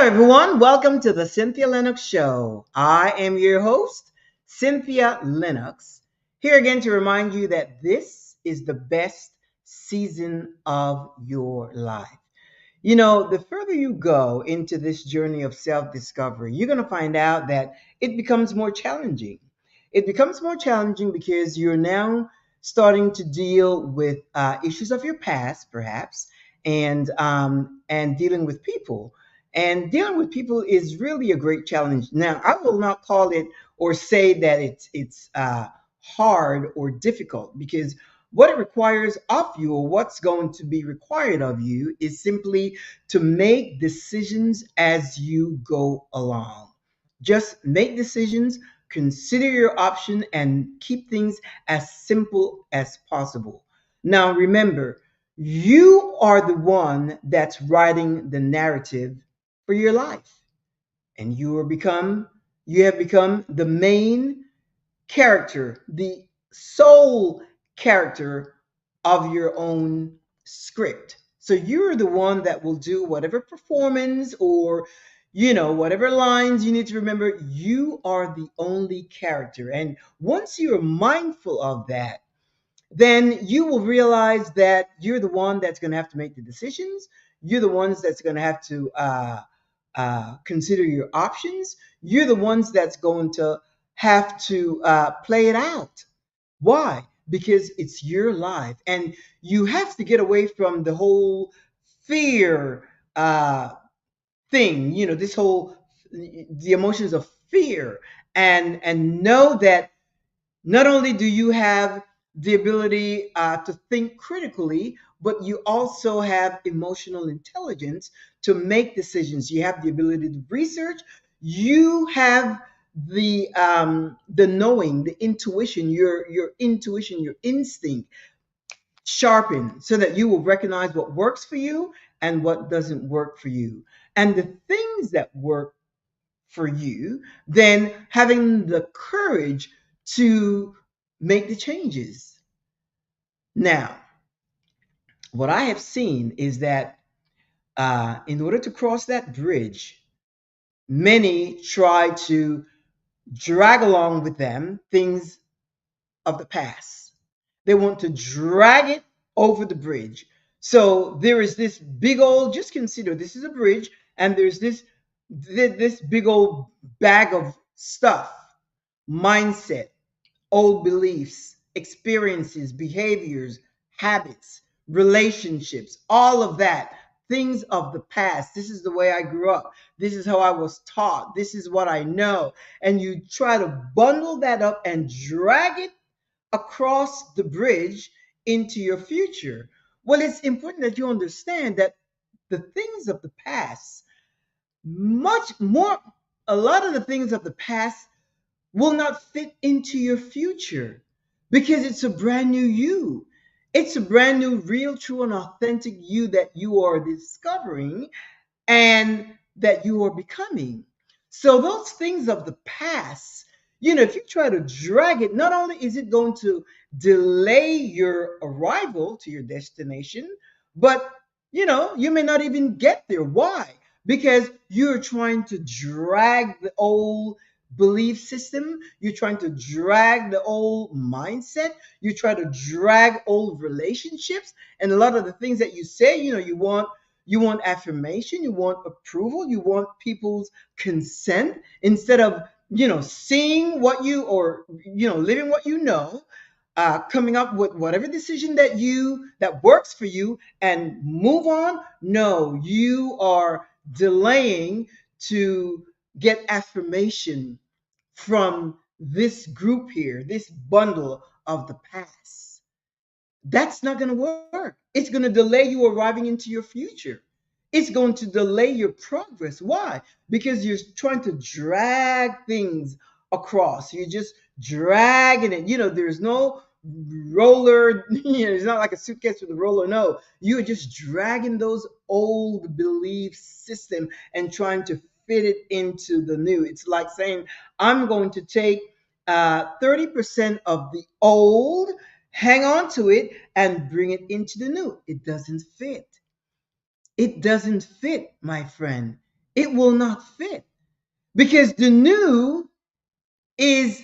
everyone. Welcome to the Cynthia Linox Show. I am your host, Cynthia Linox, here again to remind you that this is the best season of your life. The further you go into this journey of self discovery, you're going to find out that it becomes more challenging. It becomes more challenging because you're now starting to deal with issues of your past, perhaps, and dealing with people. And dealing with people is really a great challenge. Now, I will not call it or say that it's hard or difficult because what it requires of you, or what's going to be required of you, is simply to make decisions as you go along. Just make decisions, consider your option, and keep things as simple as possible. Now, remember, you are the one that's writing the narrative for your life, and you have become the main character, the sole character of your own script. So you're the one that will do whatever performance or whatever lines you need to remember. You are the only character. And once you're mindful of that, then you will realize that you're the one that's going to have to make the decisions. You're the ones that's going to have to consider your options. You're the ones that's going to have to play it out. Why? Because it's your life, and you have to get away from the whole fear thing. This whole the emotions of fear, and know that not only do you have the ability to think critically, but you also have emotional intelligence to make decisions. You have the ability to research. You have the knowing, the intuition, your intuition, your instinct sharpened so that you will recognize what works for you and what doesn't work for you. And the things that work for you, then having the courage to make the changes. Now, what I have seen is that in order to cross that bridge, many try to drag along with them things of the past. They want to drag it over the bridge. So there is this big old, just consider this is a bridge, and there's this big old bag of stuff, mindset, old beliefs, experiences, behaviors, habits, relationships, all of that, things of the past. This is the way I grew up. This is how I was taught. This is what I know. And you try to bundle that up and drag it across the bridge into your future. Well, it's important that you understand that the things of the past, much more, a lot of the things of the past will not fit into your future because it's a brand new you. It's a brand new, real, true, and authentic you that you are discovering and that you are becoming. So, those things of the past, if you try to drag it, not only is it going to delay your arrival to your destination, but you may not even get there. Why? Because you're trying to drag the old belief system, you're trying to drag the old mindset, you try to drag old relationships, and a lot of the things that you say, you want affirmation, you want approval, you want people's consent instead of seeing what you or living what you know, coming up with whatever decision that works for you and move on. No, you are delaying to get affirmation from this group here, this bundle of the past. That's not going to work. It's going to delay you arriving into your future. It's going to delay your progress. Why? Because you're trying to drag things across. You're just dragging it. There's no roller. It's not like a suitcase with a roller. No, you're just dragging those old belief system and trying to fit it into the new. It's like saying, I'm going to take 30% of the old, hang on to it, and bring it into the new. It doesn't fit. It doesn't fit, my friend. It will not fit because the new is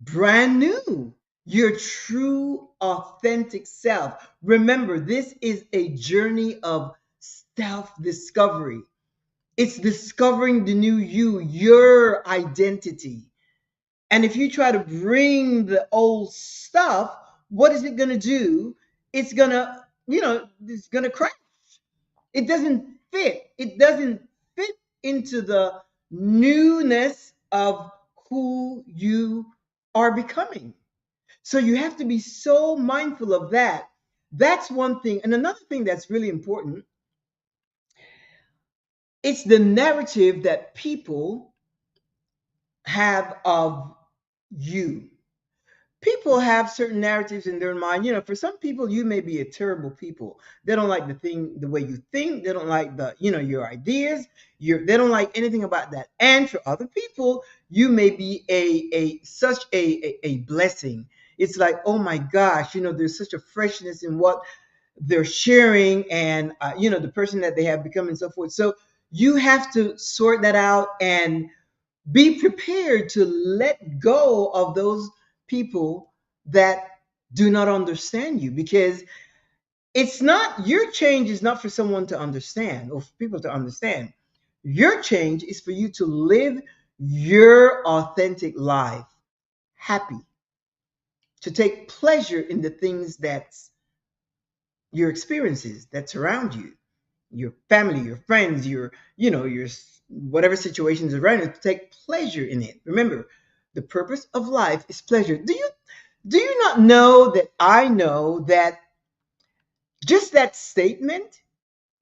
brand new. Your true, authentic self. Remember, this is a journey of self discovery. It's discovering the new you, your identity. And if you try to bring the old stuff, what is it going to do? It's going to, it's going to crash. It doesn't fit. It doesn't fit into the newness of who you are becoming. So you have to be so mindful of that. That's one thing. And another thing that's really important, it's the narrative that people have of you. People have certain narratives in their mind. For some people, you may be a terrible people. They don't like the way you think. They don't like your ideas. They don't like anything about that. And for other people, you may be a such a blessing. It's like, oh my gosh, there's such a freshness in what they're sharing, and the person that they have become, and so forth. So you have to sort that out and be prepared to let go of those people that do not understand you, because it's not your change is not for someone to understand or for people to understand. Your change is for you to live your authentic life, happy, to take pleasure in the things that's your experiences that surround you, your family, your friends, your whatever situations around you, to take pleasure in it. Remember, the purpose of life is pleasure. Do you not know that I know that just that statement,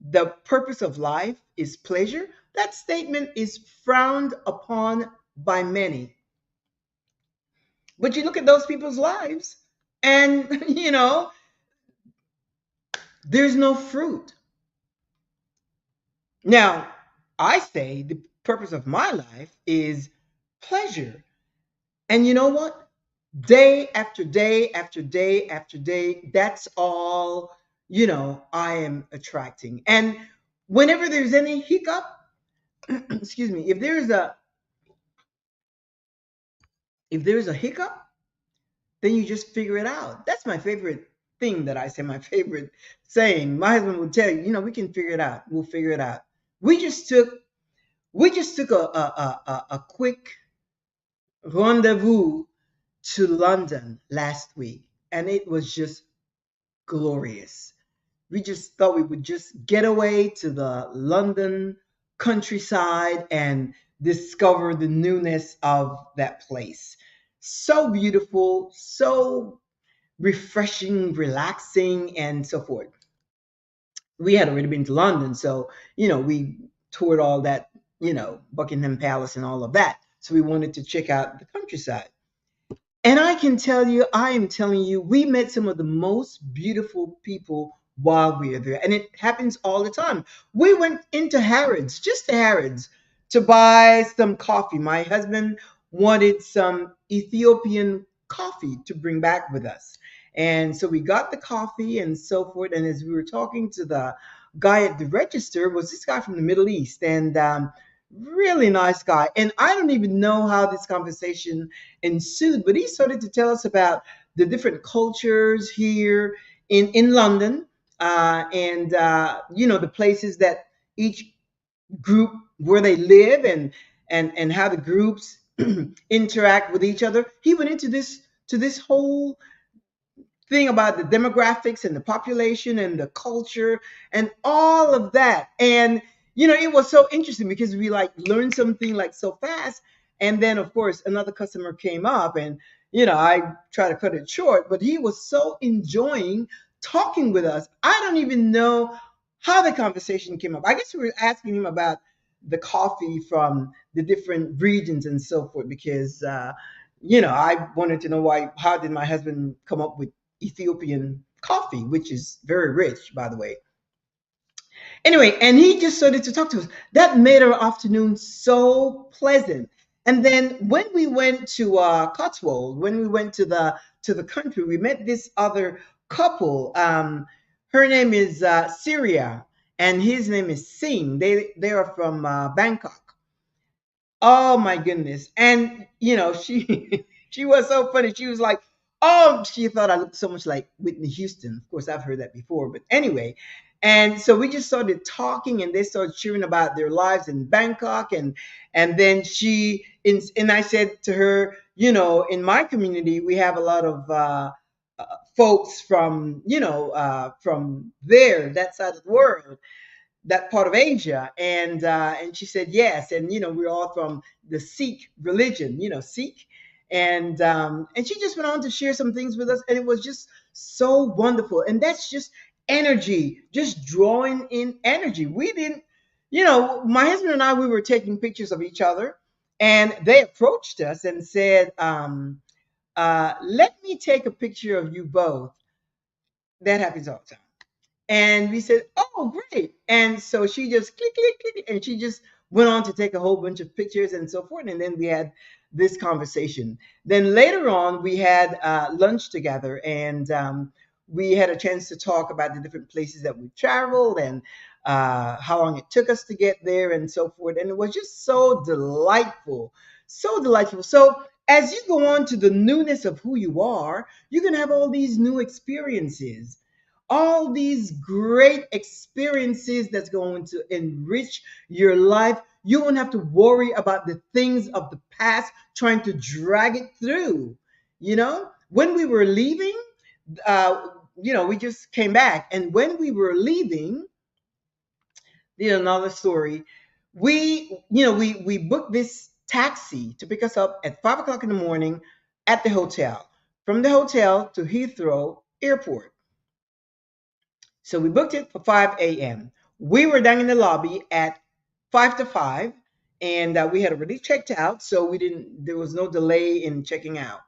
the purpose of life is pleasure, that statement is frowned upon by many. But you look at those people's lives and there's no fruit. Now, I say the purpose of my life is pleasure. And you know what? Day after day after day after day, that's all, I am attracting. And whenever there's any hiccup, excuse me, if there's a hiccup, then you just figure it out. That's my favorite thing that I say, my favorite saying. My husband will tell you, we can figure it out. We'll figure it out. We just took we just took a quick rendezvous to London last week, and it was just glorious. We just thought we would just get away to the London countryside and discover the newness of that place. So beautiful, so refreshing, relaxing, and so forth. We had already been to London, so we toured all that, Buckingham Palace and all of that. So we wanted to check out the countryside. And I can tell you, I am telling you, we met some of the most beautiful people while we were there. And it happens all the time. We went into Harrods, just to Harrods, to buy some coffee. My husband wanted some Ethiopian coffee to bring back with us. And so we got the coffee and so forth. And as we were talking to the guy at the register, was this guy from the Middle East. And really nice guy. And I don't even know how this conversation ensued, but he started to tell us about the different cultures here in London, and the places that each group where they live, and how the groups interact with each other. He went into this whole thing about the demographics and the population and the culture and all of that. And it was so interesting because we like learned something like so fast. And then of course another customer came up, and I try to cut it short, but he was so enjoying talking with us. I don't even know how the conversation came up. I guess we were asking him about the coffee from the different regions and so forth, because I wanted to know how did my husband come up with Ethiopian coffee, which is very rich, by the way. Anyway, and he just started to talk to us. That made our afternoon so pleasant. And then when we went to Cotswold, when we went to the country, we met this other couple. Her name is Syria, and his name is Singh. They are from Bangkok. Oh my goodness. And she she was so funny. She was like, "Oh, she thought I looked so much like Whitney Houston." Of course, I've heard that before, but anyway. And so we just started talking, and they started sharing about their lives in Bangkok, and then and I said to her, in my community, we have a lot of uh, folks from from that side of the world, that part of Asia, and she said yes, and we're all from the Sikh religion, Sikh, and she just went on to share some things with us, and it was just so wonderful, and that's just energy, just drawing in energy. We didn't, my husband and I, we were taking pictures of each other, and they approached us and said, "Let me take a picture of you both." That happens all the time. And we said, "Oh, great." And so she just click, click, click, and she just went on to take a whole bunch of pictures and so forth. And then we had this conversation. Then later on, we had lunch together, and we had a chance to talk about the different places that we traveled and how long it took us to get there and so forth. And it was just so delightful, so delightful. So as you go on to the newness of who you are, you're going to have all these new experiences, all these great experiences that's going to enrich your life. You won't have to worry about the things of the past trying to drag it through. When we were leaving, we just came back, and when we were leaving, another story. We booked this taxi to pick us up at 5 o'clock in the morning at the hotel. From the hotel to Heathrow Airport. So we booked it for 5 a.m. We were down in the lobby at 5 to 5, and we had already checked out, so we didn't. There was no delay in checking out.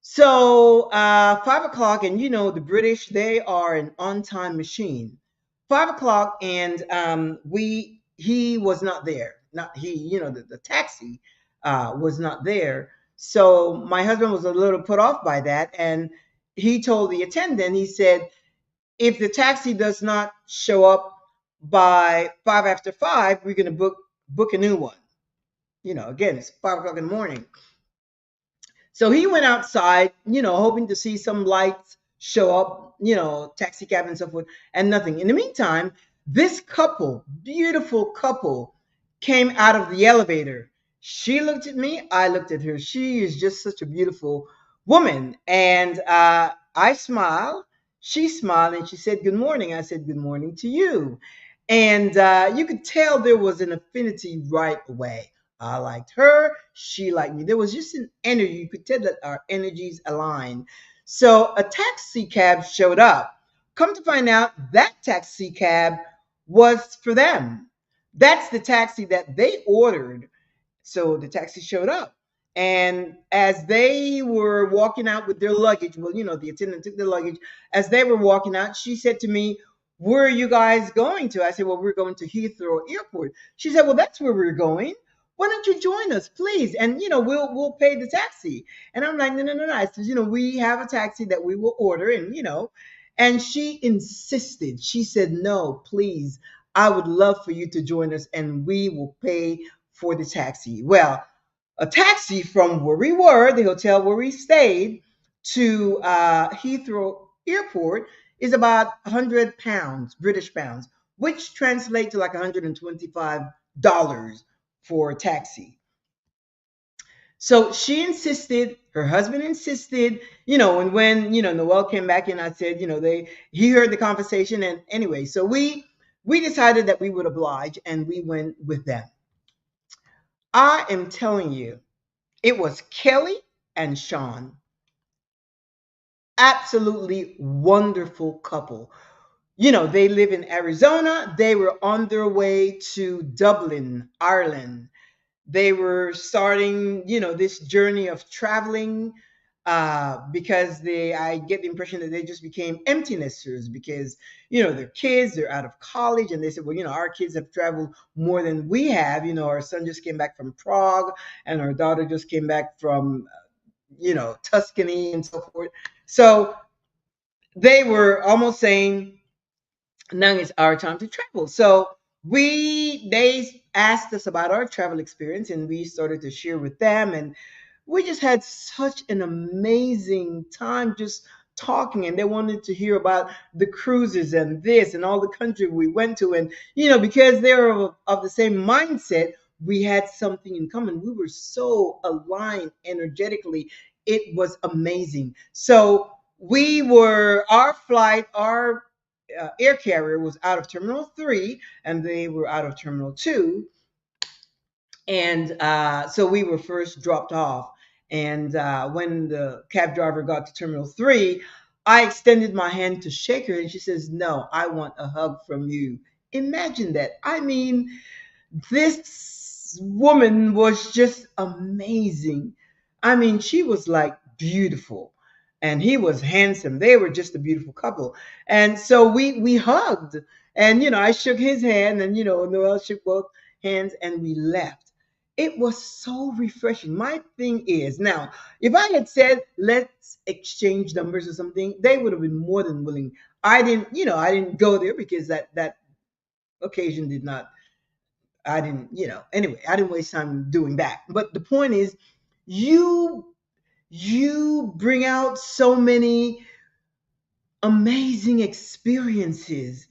So 5 o'clock, and the British, they are an on-time machine. 5 o'clock, and he was not there. Not he, the taxi was not there. So my husband was a little put off by that, and he told the attendant. He said, if the taxi does not show up by 5 after 5, we're going to book a new one. Again, it's 5 o'clock in the morning. So he went outside, hoping to see some lights show up, taxi cab and so forth, and nothing. In the meantime, this couple, beautiful couple, came out of the elevator. She looked at me, I looked at her. She is just such a beautiful woman. And I smiled, she smiled, and she said, "Good morning." I said, "Good morning to you." And you could tell there was an affinity right away. I liked her. She liked me. There was just an energy. You could tell that our energies aligned. So a taxi cab showed up. Come to find out, that taxi cab was for them. That's the taxi that they ordered. So the taxi showed up. And as they were walking out with their luggage, well, the attendant took the luggage. As they were walking out, she said to me, "Where are you guys going to?" I said, "Well, we're going to Heathrow Airport." She said, "Well, that's where we're going. Why don't you join us, please? And we'll pay the taxi." And I'm like, "No, no, no, no." I said, "We have a taxi that we will order, and she insisted. She said, "No, please. I would love for you to join us, and we will pay for the taxi." Well, a taxi from where we were, the hotel where we stayed, to Heathrow Airport is about £100, British pounds, which translates to like $125 for a taxi. So she insisted, her husband insisted, and when Noel came back and I said, he heard the conversation, and anyway, so we decided that we would oblige, and we went with them. I am telling you, it was Kelly and Sean. Absolutely wonderful couple. They live in Arizona. They were on their way to Dublin, Ireland. They were starting, this journey of traveling because I get the impression that they just became empty nesters because, their kids, they're out of college, and they said, well, our kids have traveled more than we have. Our son just came back from Prague, and our daughter just came back from, Tuscany and so forth. So they were almost saying, now it's our time to travel. So they asked us about our travel experience, and we started to share with them, and we just had such an amazing time just talking. And they wanted to hear about the cruises and this and all the country we went to. And because they're of the same mindset, we had something in common. We were so aligned energetically. It was amazing. So our air carrier was out of Terminal 3, and they were out of Terminal 2. And so we were first dropped off. And when the cab driver got to Terminal 3, I extended my hand to shake her, and she says, "No, I want a hug from you." Imagine that. I mean, this woman was just amazing. I mean, she was like beautiful, and he was handsome. They were just a beautiful couple. And so we hugged, and I shook his hand, and Noel shook both hands, and we left. It was so refreshing. My thing is, now, if I had said let's exchange numbers or something, they would have been more than willing. I didn't go there because that occasion did not I didn't, anyway, I didn't waste time doing that. But the point is, you you bring out so many amazing experiences.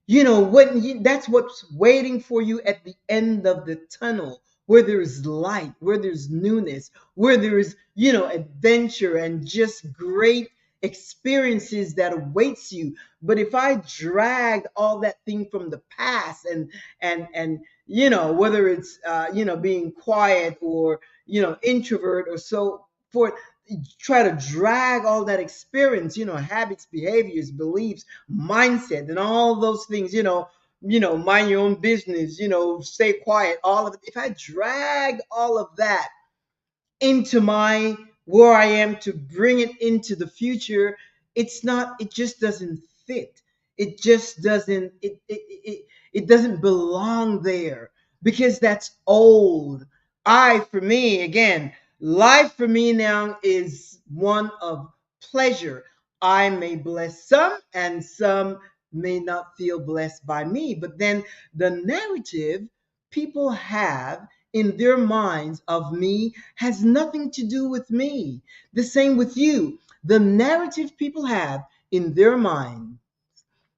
That's what's waiting for you at the end of the tunnel, where there's light, where there's newness, where there's, adventure and just great experiences that awaits you. But if I dragged all that thing from the past, and whether it's being quiet, or introvert, or so forth, try to drag all that experience, habits, behaviors, beliefs, mindset, and all those things, mind your own business, stay quiet, all of it. If I drag all of that into my where I am to bring it into the future, it just doesn't fit. It just doesn't it doesn't belong there, because that's old. For me, again, life for me now is one of pleasure. I may bless some, and some may not feel blessed by me, but then the narrative people have in their minds of me has nothing to do with me. The same with you. The narrative people have in their mind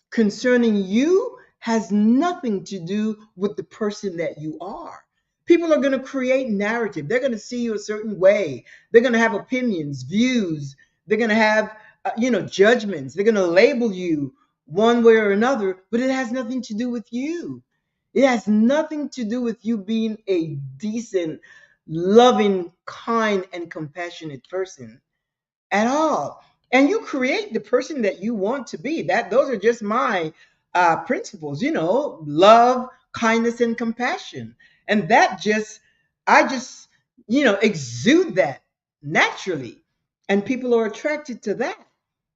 concerning you has nothing to do with the person that you are. People are going to create narrative. They're going to see you a certain way. They're going to have opinions, views. They're going to have, judgments. They're going to label you one way or another, but it has nothing to do with you. It has nothing to do with you being a decent, loving, kind, and compassionate person at all. And you create the person that you want to be. Those are just my principles, love, kindness, and compassion. And I just exude that naturally, and people are attracted to that.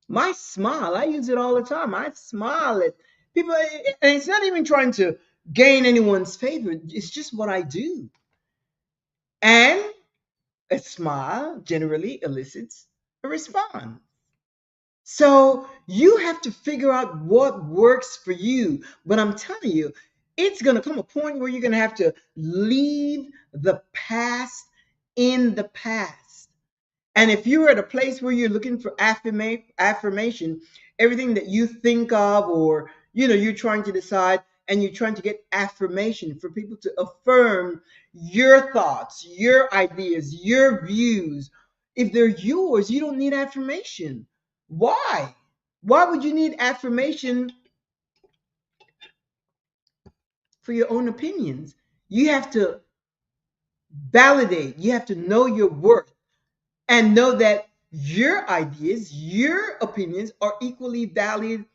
My smile, I use it all the time. I smile at people, and it's not even trying to gain anyone's favor. It's just what I do. And a smile generally elicits a response. So you have to figure out what works for you. But I'm telling you, it's going to come a point where you're going to have to leave the past in the past. And if you're at a place where you're looking for affirmation, everything that you think of, or you're trying to decide, and you're trying to get affirmation for people to affirm your thoughts, your ideas, your views. If they're yours, you don't need affirmation. Why? Why would you need affirmation for your own opinions? You have to validate, you have to know your worth, and know that your ideas, your opinions are equally valid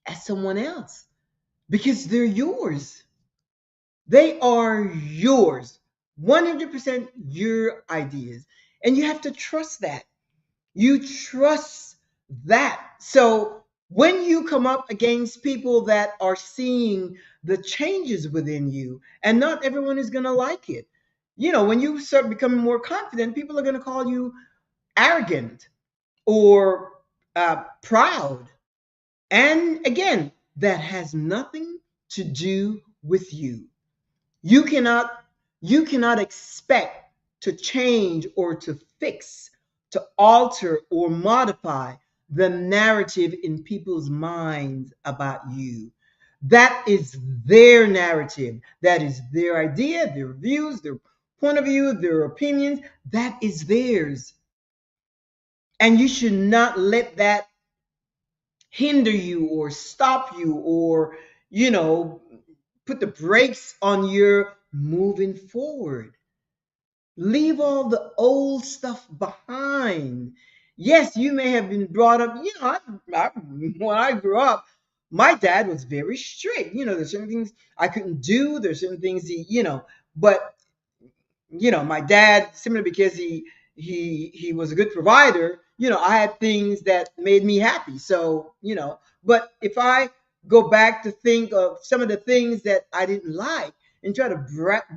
as someone else, because they're yours. They are yours. 100% your ideas. And you have to trust that. You trust that. So when you come up against people that are seeing the changes within you, and not everyone is going to like it. When you start becoming more confident, people are going to call you arrogant, or proud. And again, that has nothing to do with you. You cannot you cannot expect to change or to fix, to alter or modify the narrative in people's minds about you. That is their narrative. That is their idea, their views, their point of view, their opinions. That is theirs. And you should not let that hinder you or stop you or, you know, put the brakes on your moving forward. Leave all the old stuff behind. Yes, you may have been brought up, when I grew up, my dad was very strict. There's certain things I couldn't do, there's certain things but my dad, simply because he was a good provider, I had things that made me happy. So, but if I go back to think of some of the things that I didn't like and try to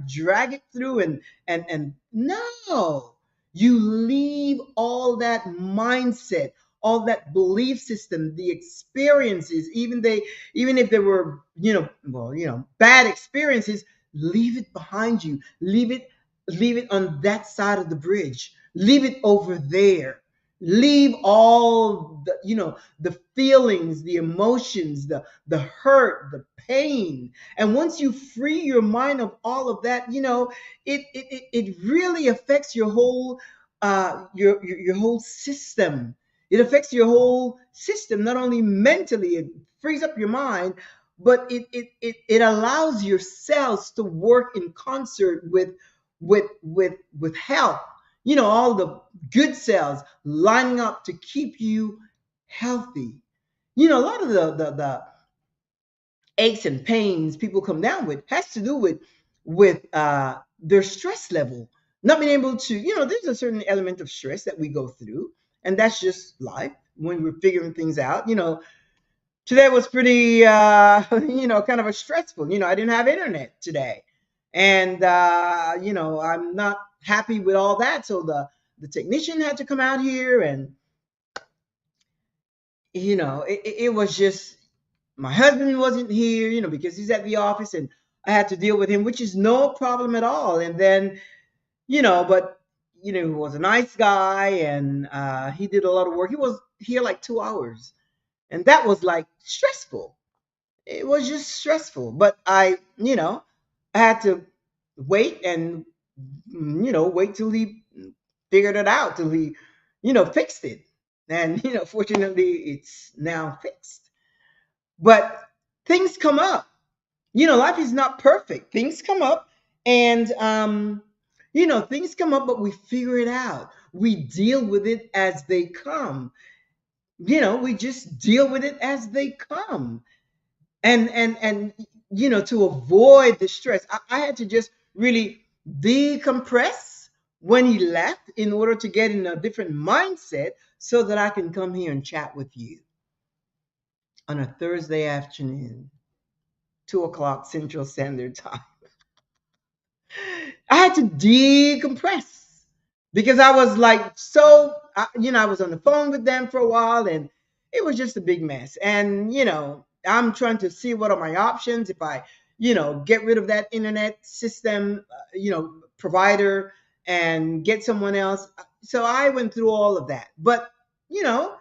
drag it through and no, you leave all that mindset, all that belief system, the experiences, even if they were, bad experiences, leave it behind you. Leave it on that side of the bridge. Leave it over there. Leave all the feelings, the emotions, the hurt, the pain. And once you free your mind of all of that, it really affects your whole your whole system. It affects your whole system, not only mentally, it frees up your mind, but it allows your cells to work in concert with health. All the good cells lining up to keep you healthy. A lot of the aches and pains people come down with has to do with their stress level, not being able to. There's a certain element of stress that we go through, and that's just life when we're figuring things out. Today was pretty kind of a stressful. I didn't have internet today, and I'm not happy with all that. So the technician had to come out here, and it was just, my husband wasn't here, because he's at the office, and I had to deal with him, which is no problem at all. And then, but he was a nice guy, and he did a lot of work. He was here like 2 hours, and that was like stressful. It was just stressful. But I had to wait and wait till he figured it out, till he fixed it. And fortunately it's now fixed. But things come up. Life is not perfect. Things come up, and things come up, but we figure it out. We deal with it as they come. We just deal with it as they come. And to avoid the stress, I had to just really decompress when he left in order to get in a different mindset so that I can come here and chat with you on a Thursday afternoon, 2 o'clock Central Standard Time. I had to decompress because I was like, I was on the phone with them for a while, and it was just a big mess. And, I'm trying to see what are my options if I, get rid of that internet system, provider, and get someone else. So I went through all of that. But, you know,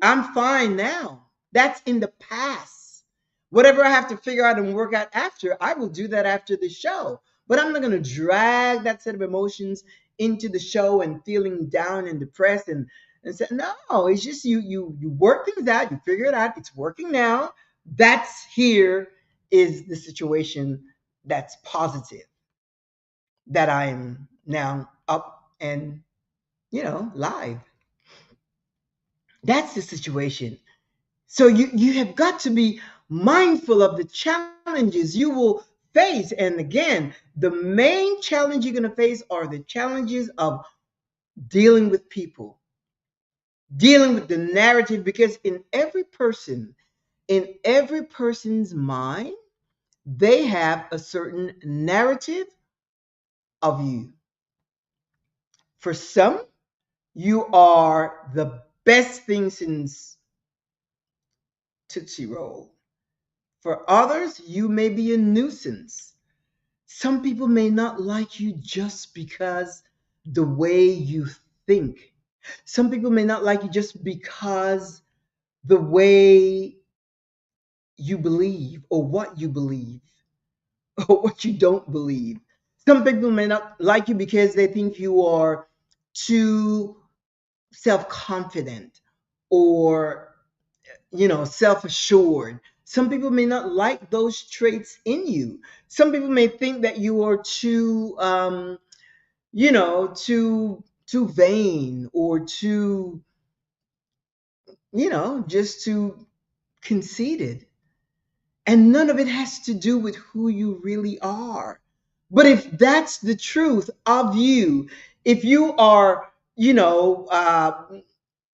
I'm fine now. That's in the past. Whatever I have to figure out and work out after, I will do that after the show. But I'm not going to drag that set of emotions into the show and feeling down and depressed and say, no, it's just you work things out, you figure it out, it's working now. That's here is the situation that's positive, that I am now up and live. That's the situation. So you have got to be mindful of the challenges you will face. And again, the main challenge you're going to face are the challenges of dealing with people, dealing with the narrative, because in every person's mind, they have a certain narrative of you. For some, you are the best thing since Tootsie Roll. For others, you may be a nuisance. Some people may not like you just because the way you think. Some people may not like you just because the way you believe or what you believe or what you don't believe. Some people may not like you because they think you are too self-confident or self-assured. Some people may not like those traits in you. Some people may think that you are too too vain or too just too conceited. And none of it has to do with who you really are. But if that's the truth of you, if you are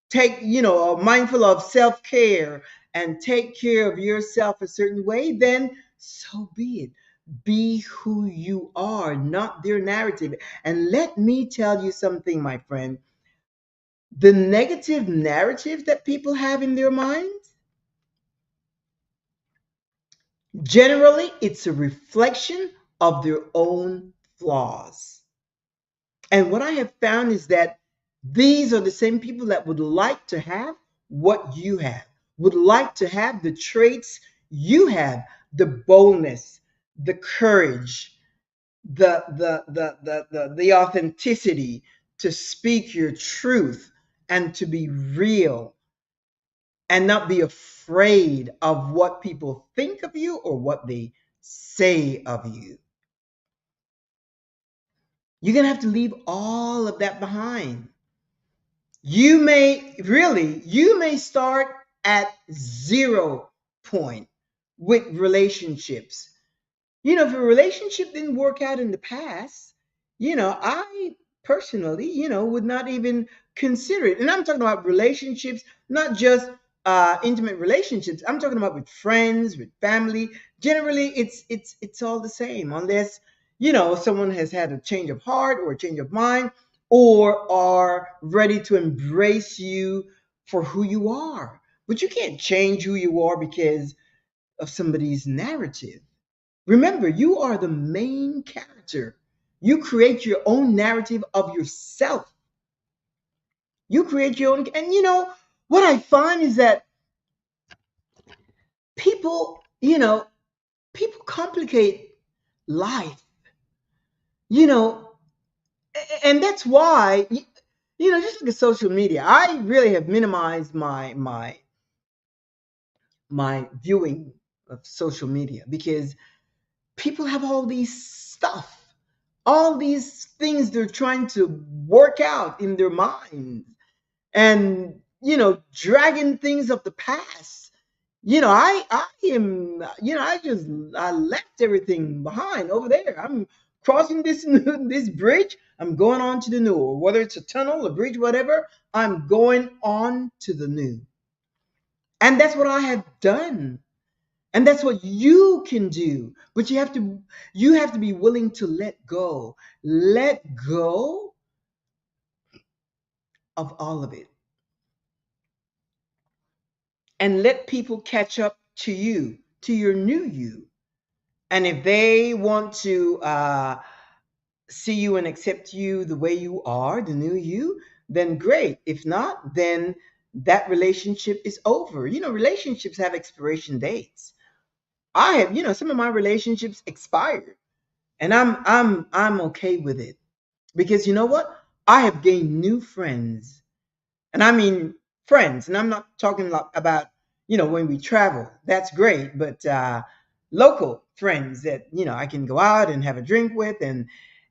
take are mindful of self-care and take care of yourself a certain way, then so be it. Be who you are, not their narrative. And let me tell you something, my friend. The negative narrative that people have in their minds, generally it's a reflection of their own flaws. And what I have found is that these are the same people that would like to have what you have, would like to have the traits you have, the boldness, the courage, the authenticity to speak your truth and to be real and not be afraid of what people think of you or what they say of you. You're going to have to leave all of that behind. You may start at 0 point with relationships. If a relationship didn't work out in the past, I personally, would not even consider it. And I'm talking about relationships, not just intimate relationships. I'm talking about with friends, with family. Generally, it's all the same, unless someone has had a change of heart or a change of mind, or are ready to embrace you for who you are. But you can't change who you are because of somebody's narrative. Remember, you are the main character. You create your own narrative of yourself. You create your own. And what I find is that people, people complicate life, you know, and that's why, just look at social media. I really have minimized my viewing of social media because people have all these stuff, all these things they're trying to work out in their minds, and dragging things of the past. I am, I left everything behind over there. I'm crossing this this bridge. I'm going on to the new, or whether it's a tunnel, a bridge, whatever. I'm going on to the new, and that's what I have done. And that's what you can do. But you have to be willing to let go. Let go of all of it. And let people catch up to you, to your new you. And if they want to see you and accept you the way you are, the new you, then great. If not, then that relationship is over. Relationships have expiration dates. I have, some of my relationships expired. And I'm okay with it. Because you know what? I have gained new friends. And I mean friends. And I'm not talking about, when we travel. That's great. But local friends that, I can go out and have a drink with,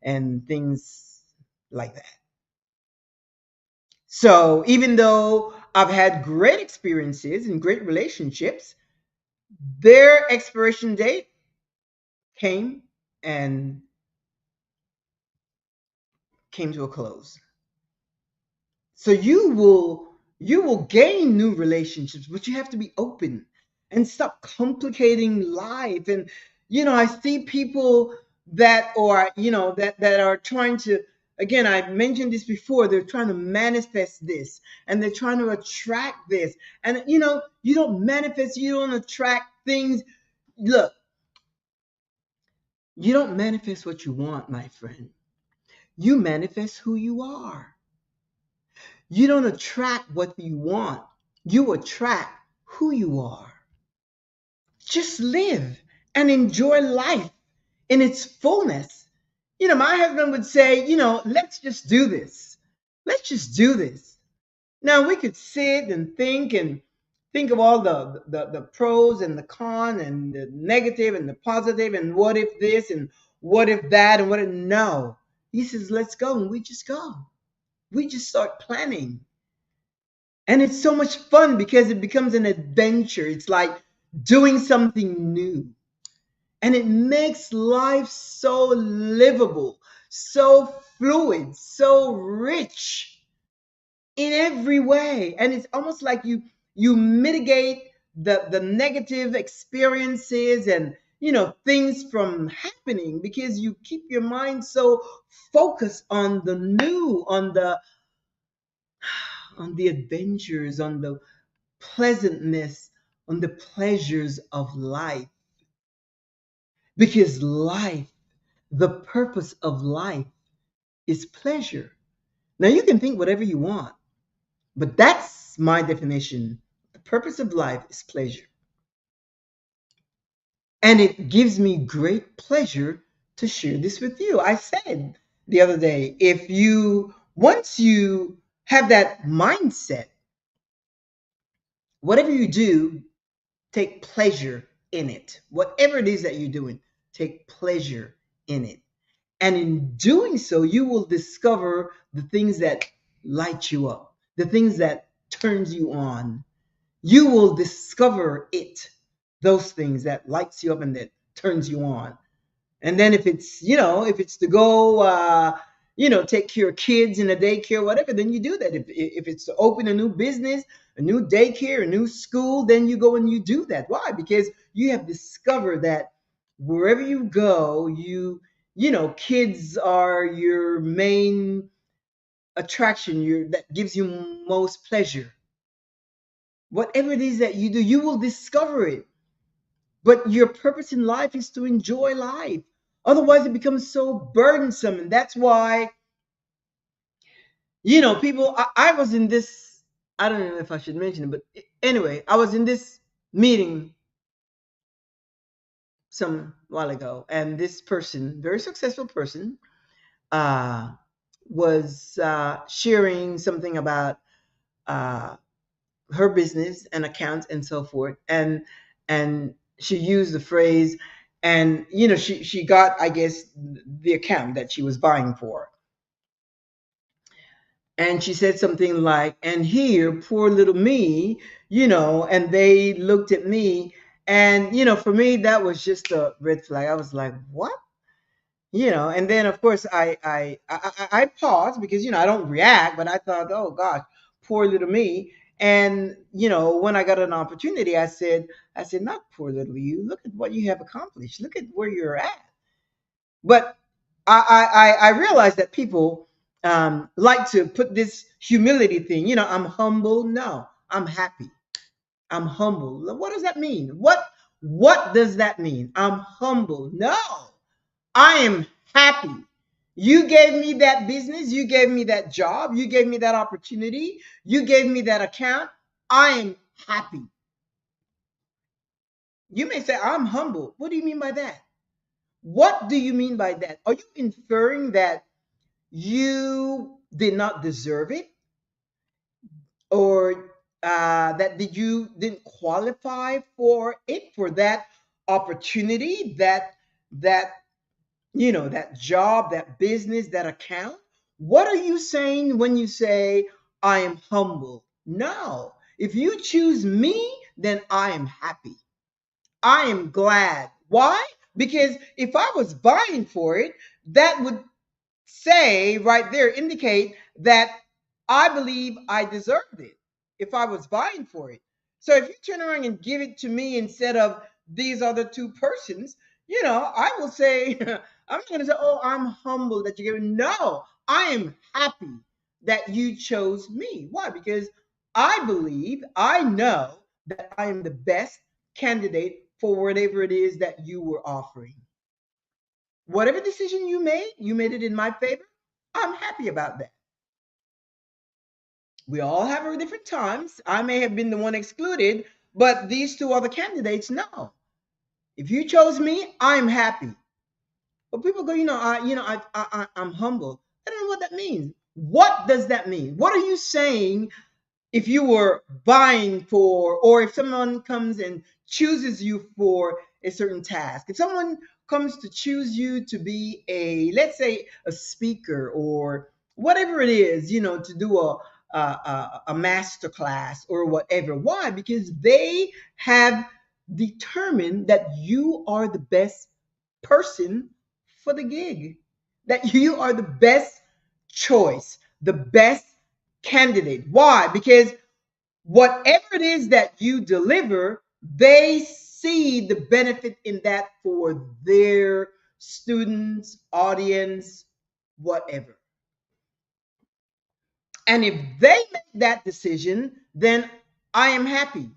and things like that. So even though I've had great experiences and great relationships, their expiration date came and came to a close. So you will gain new relationships, but you have to be open and stop complicating life. And I see people that are that are trying to, again, I mentioned this before, they're trying to manifest this, and they're trying to attract this. And you don't manifest, you don't attract things. look, you don't manifest what you want, my friend. You manifest who you are. You don't attract what you want. You attract who you are. Just live and enjoy life in its fullness. My husband would say, let's just do this. Let's just do this. Now we could sit and think of all the pros and the con and the negative and the positive and what if this and what if that and what if no. He says, let's go, and we just go. We just start planning. And it's so much fun because it becomes an adventure. It's like doing something new. And it makes life so livable, so fluid, so rich in every way. And it's almost like you mitigate the negative experiences and things from happening because you keep your mind so focused on the new, on the adventures, on the pleasantness, on the pleasures of life. Because life, the purpose of life is pleasure. Now you can think whatever you want, but that's my definition. The purpose of life is pleasure. And it gives me great pleasure to share this with you. I said the other day, once you have that mindset, whatever you do, take pleasure in it. Whatever it is that you're doing, take pleasure in it. And in doing so, you will discover the things that light you up, the things that turns you on. You will discover those things that lights you up and that turns you on. And then if it's to go, take care of kids in a daycare, whatever, then you do that. If it's to open a new business, a new daycare, a new school, then you go and you do that. Why? Because you have discovered that wherever you go, kids are your main attraction, that gives you most pleasure. Whatever it is that you do, you will discover it. But your purpose in life is to enjoy life. Otherwise, it becomes so burdensome. And that's why, people, I was in this, I don't know if I should mention it, but anyway, I was in this meeting some while ago, and this person, very successful person, uh, was sharing something about uh, her business and accounts and so forth, and she used the phrase, and she got, I guess, the account that she was buying for, and she said something like, and here poor little me, and they looked at me, and for me that was just a red flag. I was like, what? And then of course I paused because I don't react, but I thought, oh gosh, poor little me. And when I got an opportunity, I said, not poor little you. Look at what you have accomplished. Look at where you're at. But I realized that people like to put this humility thing. I'm humble. No, I'm happy. I'm humble. What does that mean? What does that mean? I'm humble. No. I am happy. You gave me that business. You gave me that job. You gave me that opportunity. You gave me that account. I am happy. You may say, I'm humble. What do you mean by that? What do you mean by that? Are you inferring that you did not deserve it? Or that you didn't qualify for it, for that opportunity, that that job, that business, that account? What are you saying when you say, I am humble? No. If you choose me, then I am happy. I am glad. Why? Because if I was vying for it, that would say right there, indicate that I believe I deserved it if I was vying for it. So if you turn around and give it to me instead of these other two persons, I will say, I'm not going to say, oh, I'm humble that you gave it. No, I am happy that you chose me. Why? Because I believe, I know that I am the best candidate for whatever it is that you were offering. Whatever decision you made it in my favor. I'm happy about that. We all have our different times. I may have been the one excluded, but these two other candidates, no. If you chose me, I'm happy. But people go, I'm humble. I don't know what that means. What does that mean? What are you saying if you were vying for, or if someone comes and chooses you for a certain task? If someone comes to choose you to be let's say, a speaker or whatever it is, to do a master class or whatever. Why? Because they have determined that you are the best person for the gig, that you are the best choice, the best candidate. Why? Because whatever it is that you deliver, they see the benefit in that for their students, audience, whatever. And if they make that decision, then I am happy.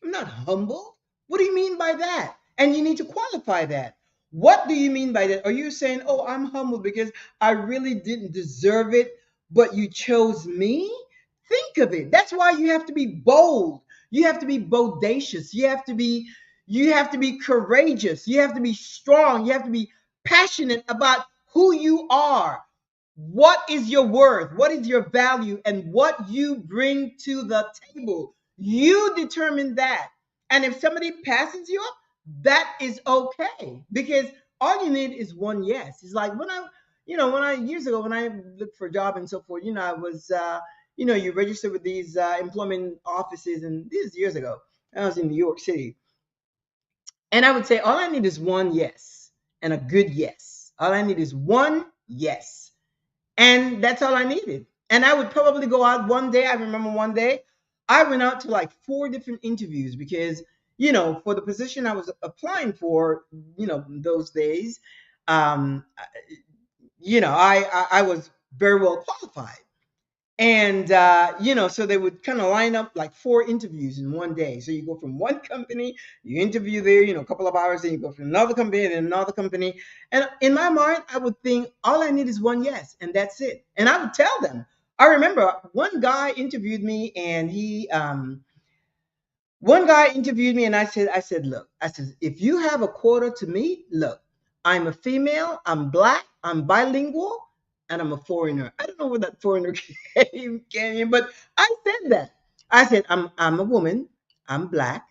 I'm not humble. What do you mean by that? And you need to qualify that. What do you mean by that? Are you saying, oh, I'm humble because I really didn't deserve it, but you chose me? Think of it. That's why you have to be bold. You have to be bodacious. You have to be courageous. You have to be strong. You have to be passionate about who you are. What is your worth? What is your value? And what you bring to the table? You determine that. And if somebody passes you up, that is okay, because all you need is one yes. It's like when I years ago, when I looked for a job and so forth, I was you register with these employment offices, and this is years ago. I was in New York City, and I would say all I need is one yes, and a good yes. All I need is one yes, and that's all I needed. And I would probably go out one day. I remember one day I went out to like four different interviews because, for the position I was applying for, those days, um, I was very well qualified. And, so they would kind of line up like four interviews in one day. So you go from one company, you interview there, a couple of hours, then you go from another company, then another company. And in my mind, I would think all I need is one yes, and that's it. And I would tell them. I remember one guy interviewed me, and I said, look, if you have a quota to meet, look, I'm a female, I'm black, I'm bilingual, and I'm a foreigner. I don't know where that foreigner came in, but I said that. I said, I'm a woman, I'm black,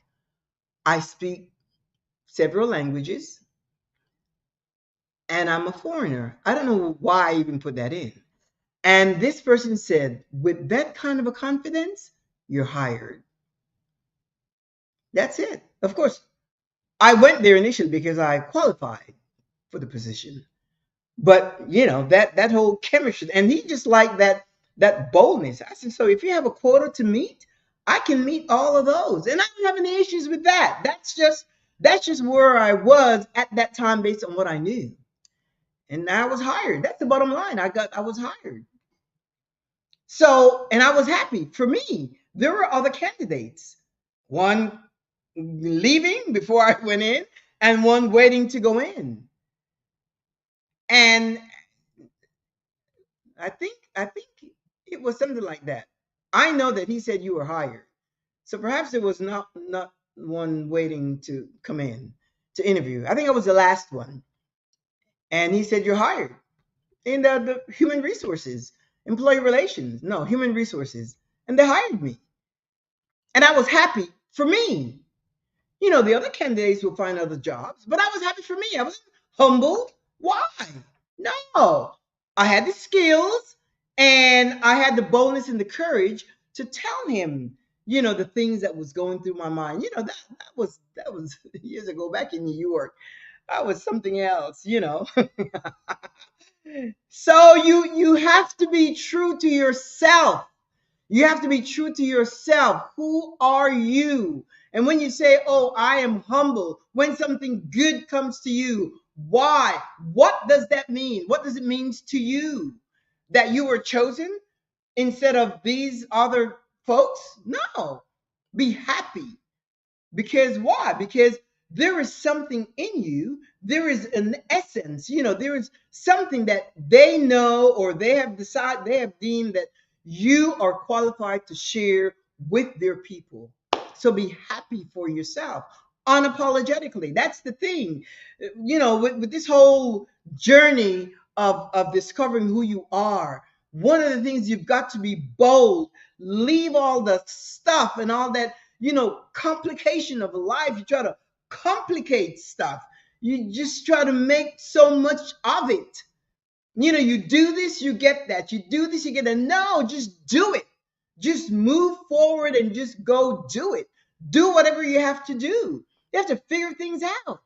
I speak several languages, and I'm a foreigner. I don't know why I even put that in. And this person said, with that kind of a confidence, you're hired. That's it. Of course, I went there initially because I qualified for the position. But that whole chemistry, and he just liked that boldness. I said, so if you have a quota to meet, I can meet all of those, and I don't have any issues with that. That's just where I was at that time based on what I knew, and I was hired. That's the bottom line. I was hired. So, and I was happy. For me, there were other candidates. One leaving before I went in, and one waiting to go in. And I think it was something like that. I know that he said you were hired. So perhaps it was not one waiting to come in to interview. I think I was the last one. And he said you're hired in the human resources, employee relations. No, human resources. And they hired me. And I was happy for me. The other candidates will find other jobs, but I was happy for me. I was humbled. Why? No. I had the skills, and I had the boldness and the courage to tell him, the things that was going through my mind. That was years ago back in New York. I was something else. So you have to be true to yourself. You have to be true to yourself. Who are you? And when you say, oh, I am humble, when something good comes to you, why? What does that mean? What does it mean to you? That you were chosen instead of these other folks? No. Be happy. Because why? Because there is something in you. There is an essence, there is something that they know, or they have deemed that you are qualified to share with their people. So be happy for yourself unapologetically. That's the thing. With this whole journey of discovering who you are, one of the things, you've got to be bold. Leave all the stuff and all that, complication of life. You try to complicate stuff. You just try to make so much of it. You do this, you get that. You do this, you get that. No, just do it. Just move forward and just go do it. Do whatever you have to do. You have to figure things out.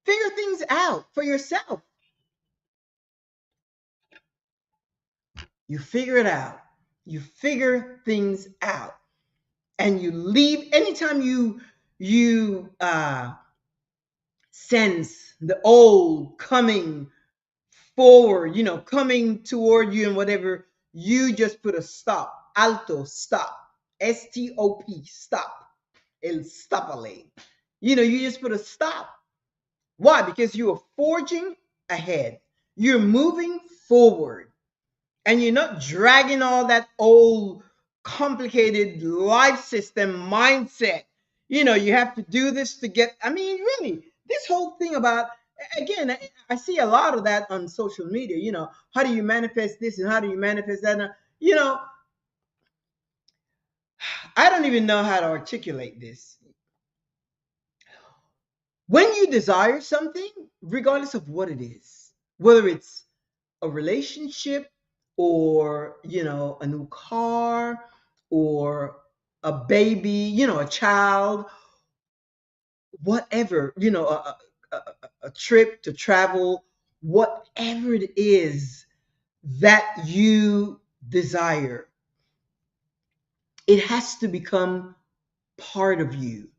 Figure things out for yourself. You figure it out. You figure things out. And you leave anytime you sense the old coming forward, coming toward you and whatever, you just put a stop. Alto, stop. STOP, stop. El stopale. You just put a stop. Why? Because you are forging ahead. You're moving forward. And you're not dragging all that old complicated life system mindset. You have to do this to get, I mean, really, this whole thing about, again, I see a lot of that on social media. How do you manifest this and how do you manifest that? And, I don't even know how to articulate this. When you desire something, regardless of what it is, whether it's a relationship, or a new car, or a baby, a child, whatever, a trip to travel, whatever it is that you desire, it has to become part of you,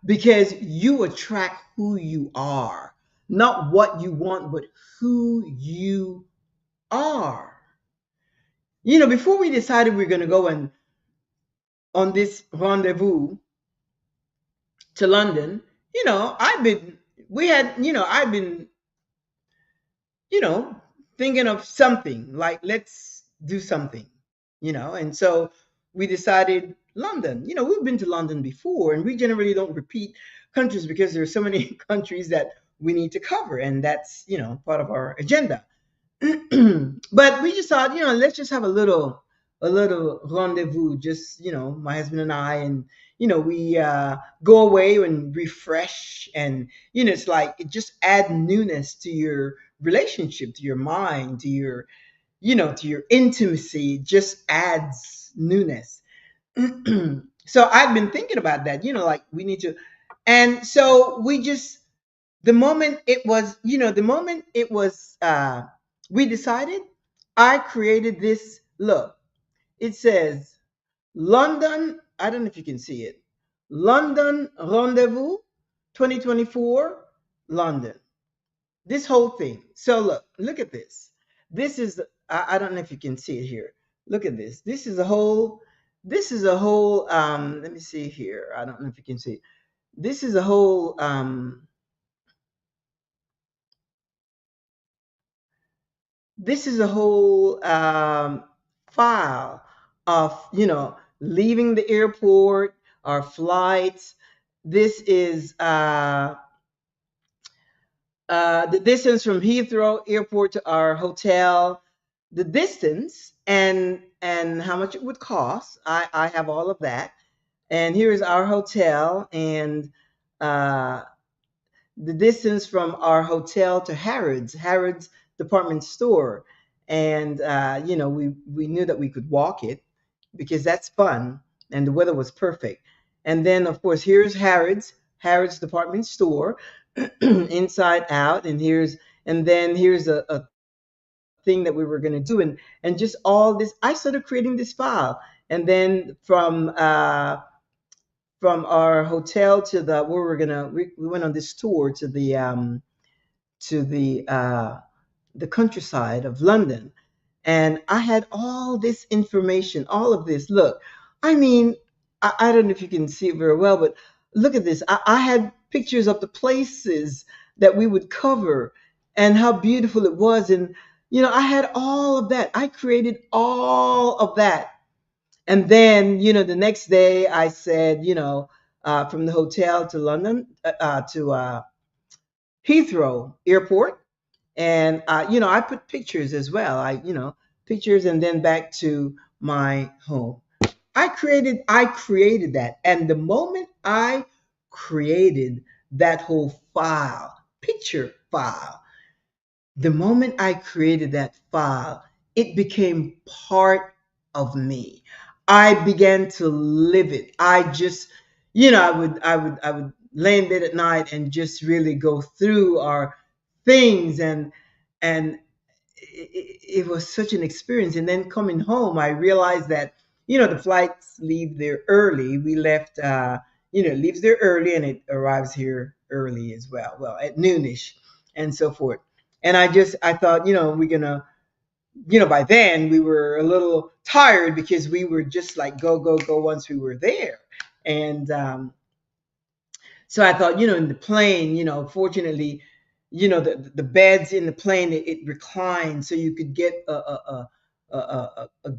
because you attract who you are, not what you want, but who you are. Before we decided we are going to go on this rendezvous to London, I've been, we had, I've been, you know, thinking of something like, let's do something, and so we decided London. We've been to London before, and we generally don't repeat countries because there are so many countries that we need to cover, and that's, part of our agenda. But we just thought, let's just have a little rendezvous, just, my husband and I, and we go away and refresh, and it's like it just add newness to your relationship, to your mind, to your, to your intimacy. It just adds newness. So I've been thinking about that, like we need to, and so we just, the moment it was we decided, I created this look. It says London, I don't know if you can see it. London Rendezvous 2024, London. This whole thing. So look at this. This is, I don't know if you can see it here. Look at this. This is a whole, let me see here. I don't know if you can see it. This is a whole, file of, leaving the airport, our flights. This is the distance from Heathrow Airport to our hotel, the distance, and how much it would cost. I have all of that. And here is our hotel, and uh, the distance from our hotel to Harrods department store. And we knew that we could walk it because that's fun, and the weather was perfect. And then, of course, here's Harrods department store, inside out. And then here's a thing that we were going to do, and just all this. I started creating this file. And then from our hotel to the where we went on this tour to the countryside of London. And I had all this information, all of this. Look, I mean, I don't know if you can see it very well, but look at this. I had pictures of the places that we would cover and how beautiful it was. And, I had all of that. I created all of that. And then, the next day I said, from the hotel to London, to Heathrow Airport. And, I put pictures as well. Pictures and then back to my home. I created that. And the moment I created that whole file, picture file, the moment I created that file, it became part of me. I began to live it. I just, I would lay in bed at night and just really go through our things, and it was such an experience. And then coming home, I realized that, the flights leave there early. We left, it leaves there early and it arrives here early as well. Well, at noonish and so forth. And I thought, we're gonna, by then we were a little tired because we were just like go, go, go once we were there. And so I thought, in the plane, fortunately, the beds in the plane, it reclined so you could get a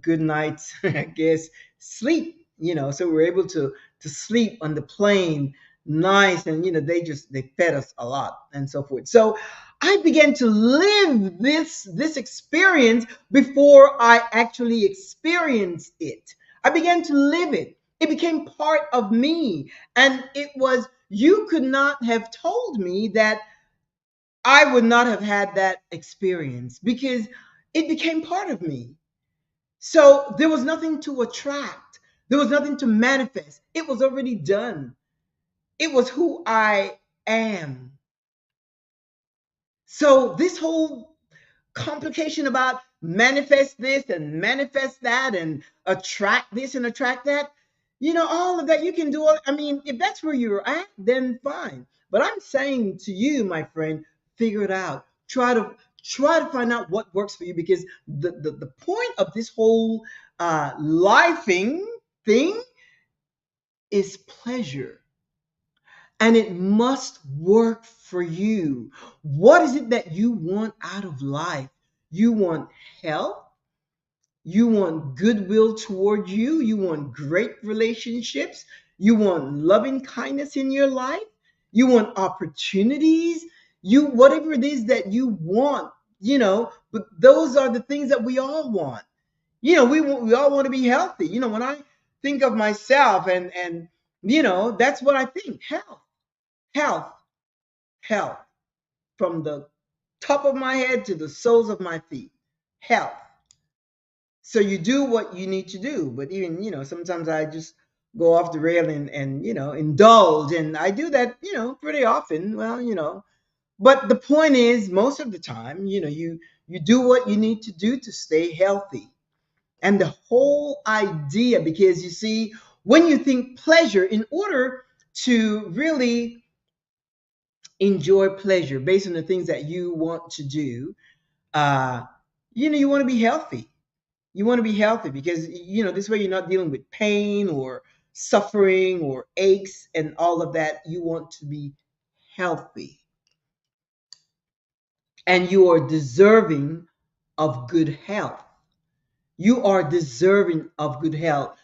good night's, I guess, sleep. So we were able to sleep on the plane, nice, and they fed us a lot and so forth. So I began to live this experience before I actually experienced it. I began to live it. It became part of me, and it was, you could not have told me that I would not have had that experience because it became part of me. So there was nothing to attract, there was nothing to manifest. It was already done. It was who I am. So this whole complication about manifest this and manifest that and attract this and attract that, all of that you can do. I mean, if that's where you're at, then fine. But I'm saying to you, my friend, figure it out. Try to find out what works for you, because the point of this whole lifing thing is pleasure, and it must work for you. What is it that you want out of life? You want health, you want goodwill toward you, you want great relationships, you want loving kindness in your life, you want opportunities, you whatever it is that you want, but those are the things that we all want. We all want to be healthy. When I think of myself, and that's what I think. Health, health, from the top of my head to the soles of my feet. Health. So you do what you need to do, but even, sometimes I just go off the rail and indulge, and I do that, pretty often. Well, but the point is, most of the time, you do what you need to do to stay healthy. And the whole idea, because you see, when you think pleasure, in order to really enjoy pleasure based on the things that you want to do, uh, you want to be healthy. You want to be healthy because, this way you're not dealing with pain or suffering or aches and all of that. You want to be healthy, and you are deserving of good health. You are deserving of good health.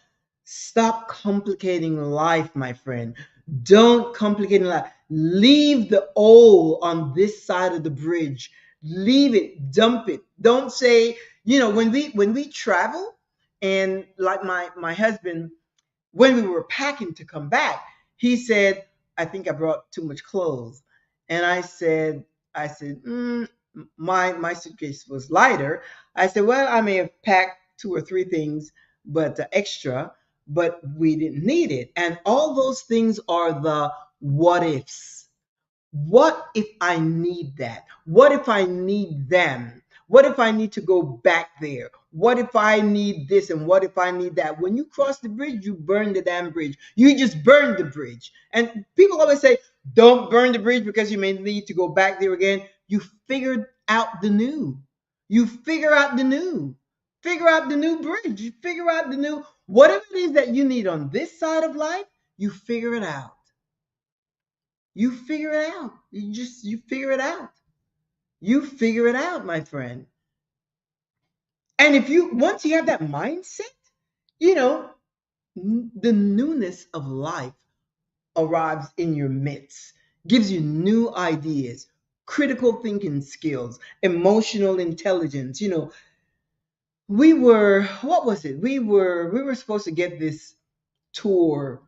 Stop complicating life, my friend. Don't complicate life. Leave the old on this side of the bridge. Leave it, dump it. Don't say, when we travel, and like my husband, when we were packing to come back, he said, I think I brought too much clothes. And I said, my suitcase was lighter. I said, well, I may have packed two or three things, but extra, but we didn't need it. And all those things are the what ifs. What if I need that? What if I need them? What if I need to go back there? What if I need this and what if I need that? When you cross the bridge, you burn the damn bridge. You just burn the bridge. And people always say, don't burn the bridge because you may need to go back there again. You figured out the new. You figure out the new. Figure out the new bridge. You figure out the new, whatever it is that you need on this side of life, you figure it out. You figure it out. You figure it out. You figure it out, my friend. And if you once you have that mindset, you know, the newness of life arrives in your midst, gives you new ideas, critical thinking skills, emotional intelligence. We were what was it? We were supposed to get this tour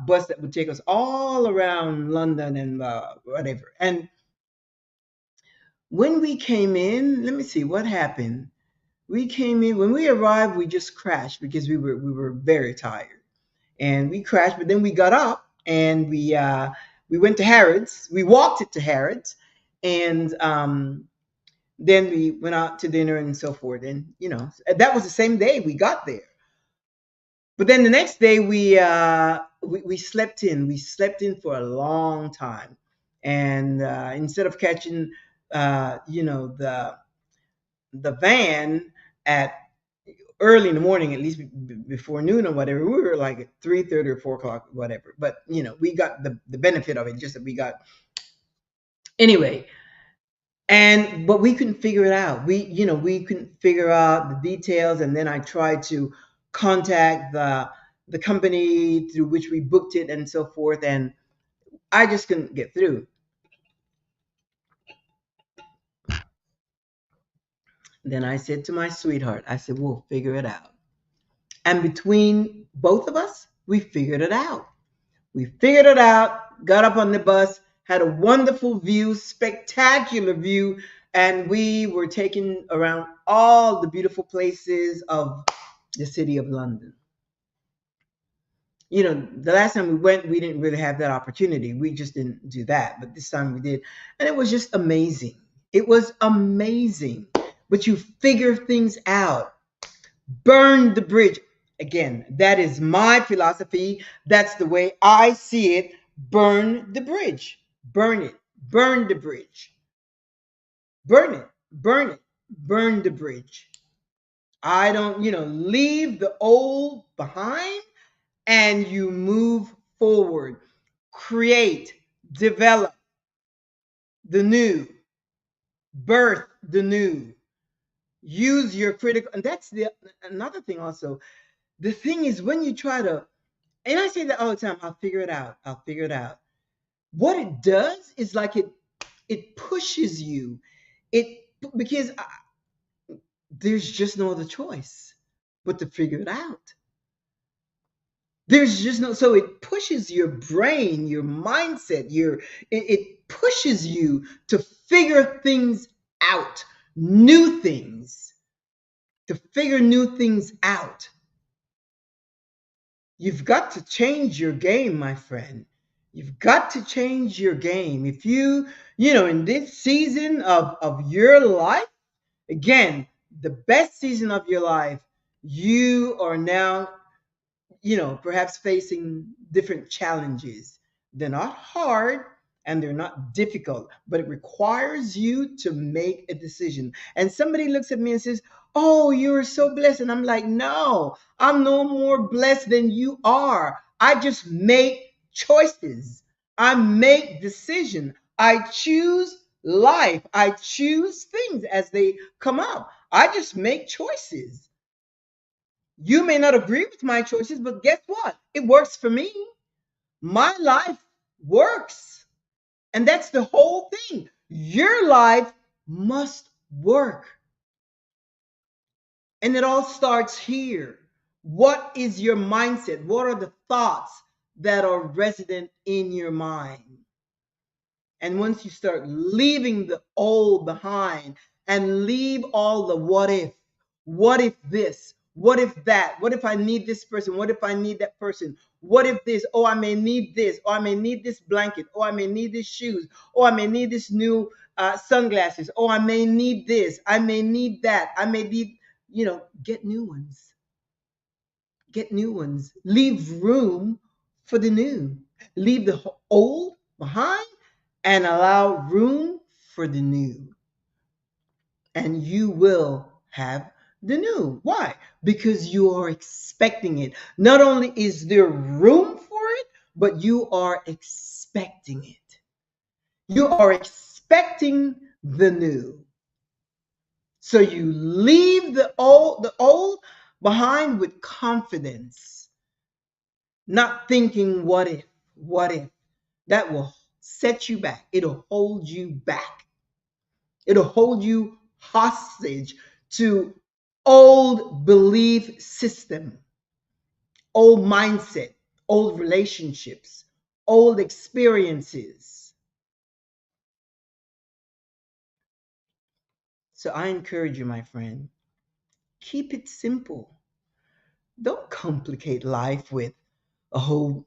bus that would take us all around London and whatever. And when we came in, let me see what happened. We came in when we arrived. We just crashed because we were very tired, and we crashed. But then we got up and we went to Harrods. We walked it to Harrods, and then we went out to dinner and so forth. And that was the same day we got there. But then the next day we slept in. We slept in for a long time, and instead of catching the van at early in the morning, at least before noon or whatever, we were like at 3:30 or 4 o'clock, whatever. But we got the benefit of it, just that we got anyway. And but we couldn't figure it out. We couldn't figure out the details, and then I tried to contact the company through which we booked it and so forth, and I just couldn't get through. Then I said to my sweetheart, I said, we'll figure it out. And between both of us, we figured it out. We figured it out, got up on the bus, had a wonderful view, spectacular view, and we were taken around all the beautiful places of the city of London. The last time we went, we didn't really have that opportunity. We just didn't do that. But this time we did. And it was just amazing. It was amazing. But you figure things out. Burn the bridge. Again, that is my philosophy. That's the way I see it. Burn the bridge. Burn it. Burn the bridge. Burn it. Burn it. Burn the bridge. I don't, leave the old behind and you move forward. Create, develop the new, birth the new. Use your critical, and that's the another thing also. The thing is when you try to, and I say that all the time, I'll figure it out. I'll figure it out. What it does is like it pushes you. It because there's just no other choice but to figure it out. There's just no, so it pushes your brain, your mindset, it pushes you to figure things out, new things, to figure new things out. You've got to change your game, my friend. You've got to change your game. If in this season of your life, again, the best season of your life, you are now perhaps facing different challenges. They're not hard and they're not difficult, but it requires you to make a decision. And somebody looks at me and says, "Oh, you're so blessed." And I'm like, "No, I'm no more blessed than you are. I just make choices. I make decisions. I choose life. I choose things as they come up. I just make choices. You may not agree with my choices, but guess what? It works for me. My life works. And that's the whole thing. Your life must work. And it all starts here. What is your mindset? What are the thoughts that are resident in your mind? And once you start leaving the old behind and leave all the what if this, what if that, what if I need this person, what if I need that person, what if this, oh, I may need this, or I may need this blanket, or I may need these shoes, or I may need this new sunglasses, or I may need this, I may need that, I may need, get new ones. Get new ones. Leave room for the new. Leave the old behind and allow room for the new. And you will have the new. Why? Because you are expecting it. Not only is there room for it, but you are expecting expecting it. You are expecting the new. So you leave the old behind with confidence, not thinking what if. That will set you back. It'll hold you back. It'll hold you hostage to old belief system, old mindset, old relationships, old experiences. So I encourage you, my friend, keep it simple. Don't complicate life with a whole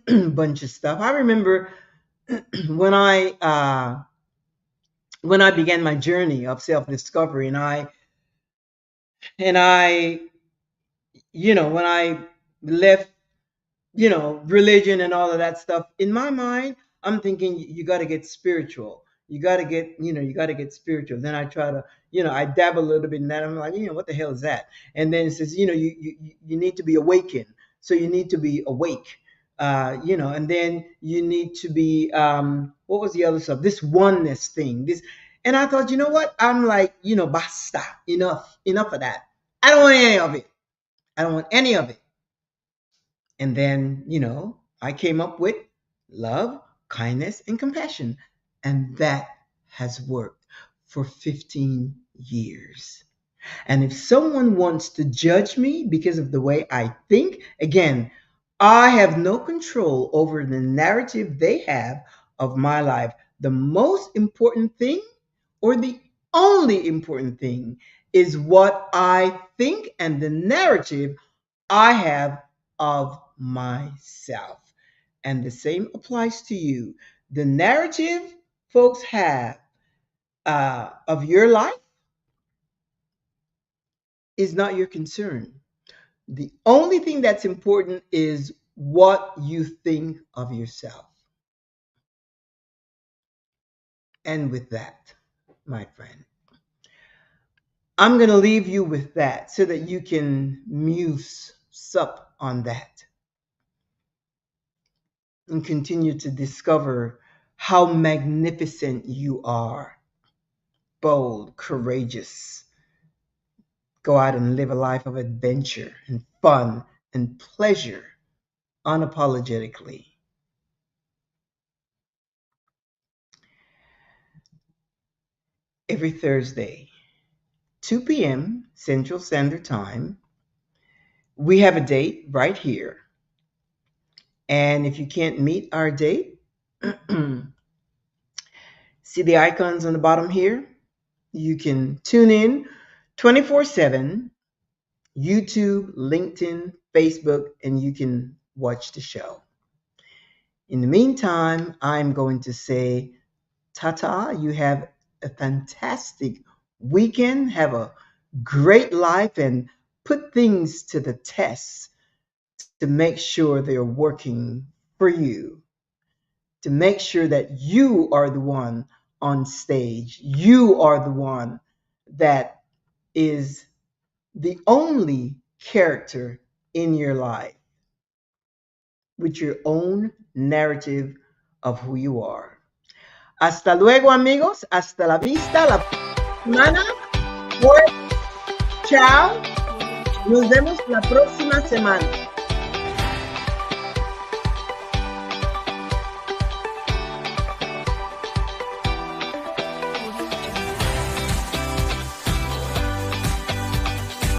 bunch of stuff. I remember when I began my journey of self-discovery, and I when I left religion and all of that stuff. In my mind, I'm thinking you got to get spiritual. You got to get spiritual. Then I try to, I dabble a little bit in that. I'm like, what the hell is that? And then it says, you need to be awakened. So you need to be awake. And then you need to be, what was the other stuff? This oneness thing. And I thought, you know what? I'm like, basta, enough of that. I don't want any of it. I don't want any of it. And then, I came up with love, kindness, and compassion. And that has worked for 15 years. And if someone wants to judge me because of the way I think, again, I have no control over the narrative they have of my life. The most important thing, or the only important thing, is what I think and the narrative I have of myself. And the same applies to you. The narrative folks have of your life is not your concern. The only thing that's important is what you think of yourself. And with that, my friend, I'm going to leave you with that so that you can muse, sup on that, and continue to discover how magnificent you are. Bold, courageous. Go out and live a life of adventure and fun and pleasure unapologetically. Every Thursday, 2 p.m. Central Standard Time, we have a date right here. And if you can't meet our date, see the icons on the bottom here? You can tune in 24/7, YouTube, LinkedIn, Facebook, and you can watch the show. In the meantime, I'm going to say ta-ta. You have a fantastic weekend. Have a great life and put things to the test to make sure they're working for you, to make sure that you are the one on stage. You are the one that is the only character in your life with your own narrative of who you are. Hasta luego, amigos. Hasta la vista. La semana. Chao. Nos vemos la próxima semana.